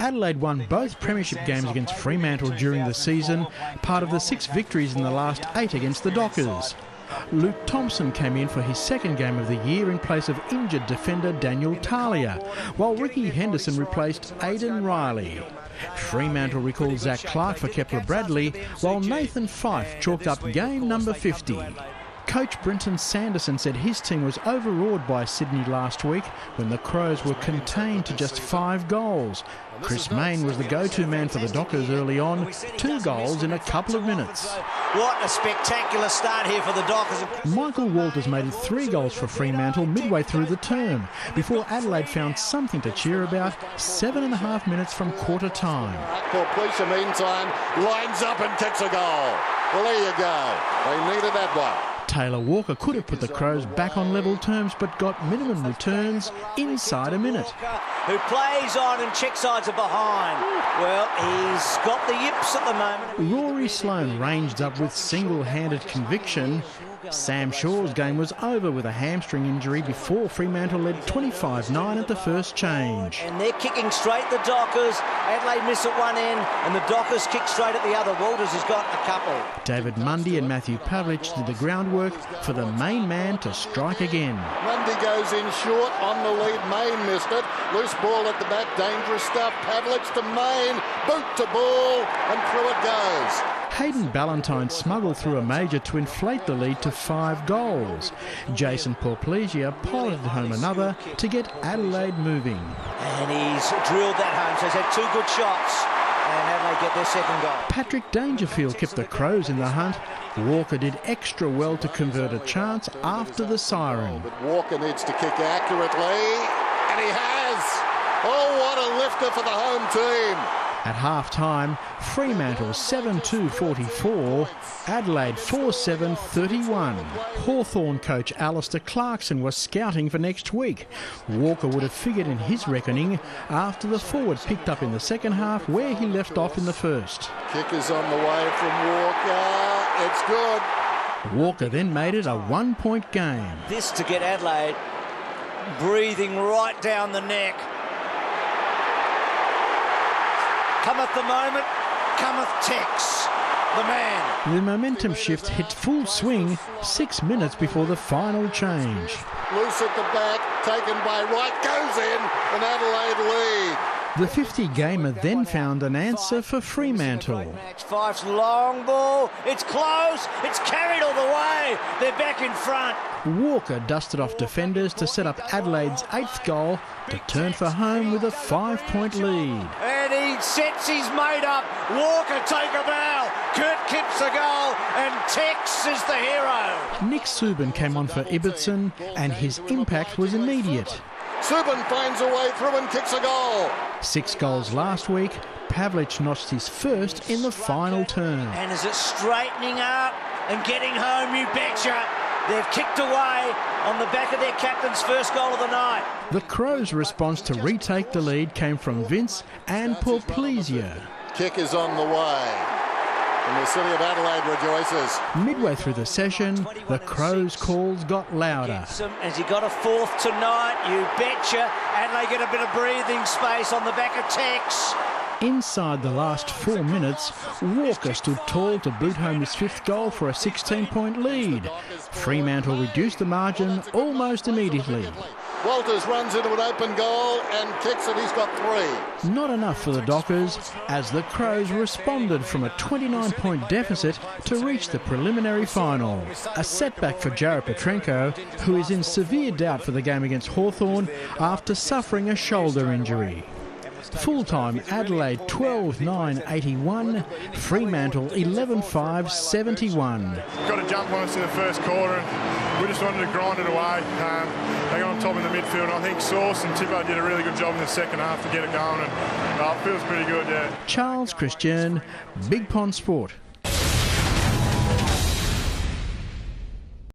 Adelaide won both premiership games against Fremantle during the season, part of the 6 victories in the last 8 against the Dockers. Luke Thompson came in for his second game of the year in place of injured defender Daniel Talia, while Ricky Henderson replaced Aidan Riley. Fremantle recalled Zach Clark for Kepler Bradley, while Nathan Fife chalked up game number 50. Coach Brenton Sanderson said his team was overawed by Sydney last week when the Crows were contained to just 5 goals. Chris Mayne was the go-to man for the Dockers early on, 2 goals in a couple of minutes. What a spectacular start here for the Dockers. Michael Walters made it 3 goals for Fremantle midway through the term, before Adelaide found something to cheer about 7.5 minutes from quarter time. Paul Pleasure, meantime, lines up and kicks a goal. Well, there you go. They needed that one. Taylor Walker could have put the Crows back on level terms, but got minimum returns inside a minute. Who plays on and check sides are behind. Well, he's got the yips at the moment. Rory Sloane ranged up with single-handed conviction. Sam Shaw's game was over with a hamstring injury before Fremantle led 25-9 at the first change. And they're kicking straight, the Dockers. Adelaide miss at one end and the Dockers kick straight at the other. Walters has got a couple. David Mundy and Matthew Pavlich did the groundwork for the main man to strike again. Mundy goes in short on the lead. Mayne missed it. Loose ball at the back, dangerous stuff. Pavlich to Mayne, boot to ball, and through it goes. Hayden Ballantyne smuggled through a major to inflate the lead to 5 goals. Jason Porplegia piloted home another to get Adelaide moving. And he's drilled that home, so he's had 2 good shots. And Adelaide get their second goal. Patrick Dangerfield kept the Crows in the hunt. Walker did extra well to convert a chance after the siren. But Walker needs to kick accurately, and he has. Oh, what a lifter for the home team. At half-time, Fremantle 7-2-44, Adelaide 4-7-31. Hawthorn coach Alistair Clarkson was scouting for next week. Walker would have figured in his reckoning after the forward picked up in the second half where he left off in the first. Kick is on the way from Walker. It's good. Walker then made it a 1-point game. This to get Adelaide breathing right down the neck. Cometh the moment, cometh Tex, the man. The momentum shift hit full swing 6 minutes before the final change. Loose at the back, taken by Wright, goes in, and Adelaide lead. The 50-gamer then found an answer for Fremantle. Fife's long ball, it's close, it's carried all the way, they're back in front. Walker dusted off defenders to set up Adelaide's 8th goal to turn for home with a 5-point lead. And he sets his mate up. Walker take a bow. Kurt Kipps a goal, and Tex is the hero. Nick Subban came on for Ibbotson, and his impact was immediate. Subban finds a way through and kicks a goal. 6 goals last week. Pavlich notched his first in the final term. And is it straightening up and getting home, you betcha? They've kicked away on the back of their captain's first goal of the night. The Crows' response to retake the lead came from Vince and Porplesia. Kick is on the way, and the city of Adelaide rejoices. Midway through the session, the Crows' calls got louder. Has he got a 4th tonight? You betcha. Adelaide get a bit of breathing space on the back of Tex. Inside the last 4 minutes, Walker stood tall to boot home his 5th goal for a 16-point lead. Fremantle reduced the margin almost immediately. Walters runs into an open goal and kicks it. He's got 3. Not enough for the Dockers, as the Crows responded from a 29-point deficit to reach the preliminary final. A setback for Jared Petrenko, who is in severe doubt for the game against Hawthorn after suffering a shoulder injury. Full-time Adelaide 12-9-81, Fremantle 11-5-71. Got a jump on us in the first quarter and we just wanted to grind it away. They got on top in the midfield, and I think Sauce and Tippo did a really good job in the second half to get it going, and it feels pretty good, yeah. Charles Christian, Big Pond Sport.